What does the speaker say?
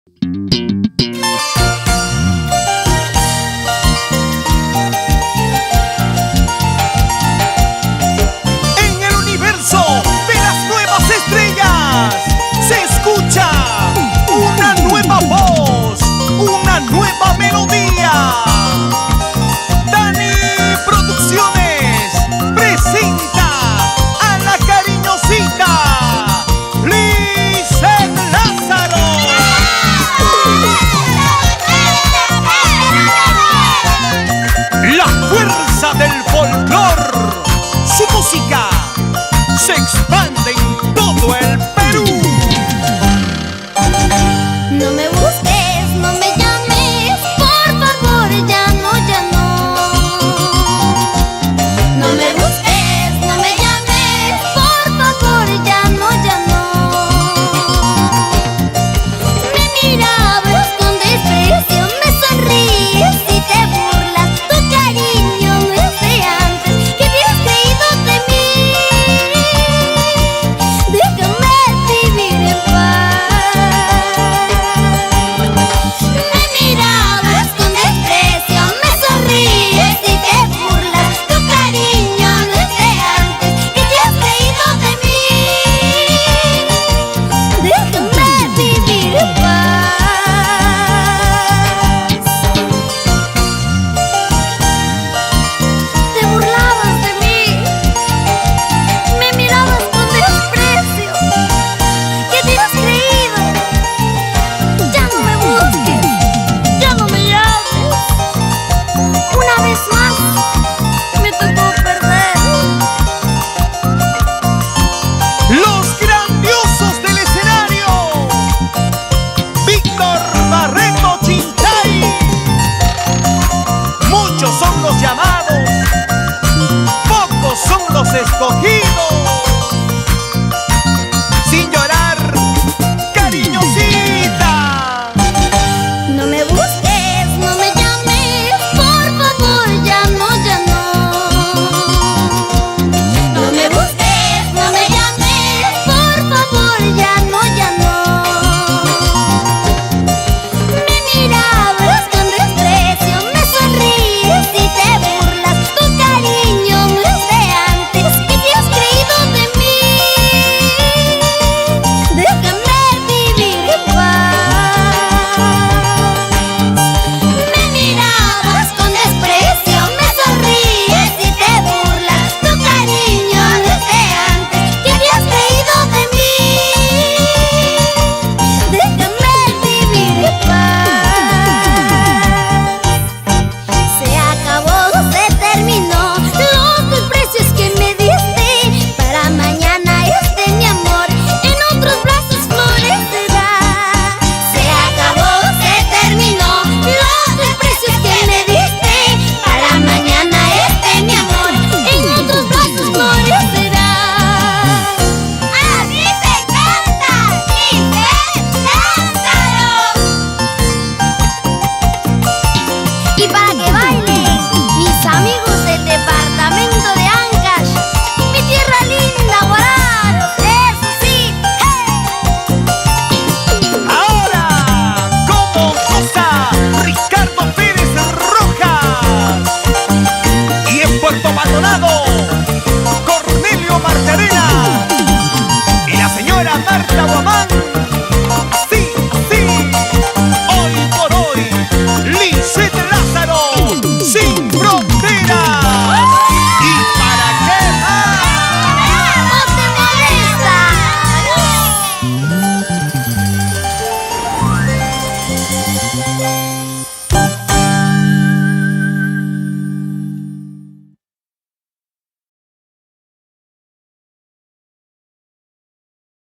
En el universo de las nuevas estrellas se escucha una nueva voz, una nueva melodía. Dani Producciones presenta a la cariñosita Lizeth Lázaro. La fuerza del folclor, su música se expande en todo el Perú. No me busques, no me llames, por favor, ya no, ya no. No me busques, no me llames, por favor, ya no, ya no. Me mirabas con desprecio, me sonríes y te burlas. Tu cariño no es de antes, que te has creído de mí. Déjame vivir en paz. Me mirabas con desprecio, me sonríes y te burlas. Tu cariño no es de antes, que te has creído de mí. Déjame vivir en paz. Te burlabas de mí, me mirabas con desprecio. ¿Qué te has creído? Ya no me busques, ya no me llames. Una vez más me tocó perder. Los grandiosos del escenario, Víctor Barreto Chinchay. Muchos son los llamados, pocos son los escogidos.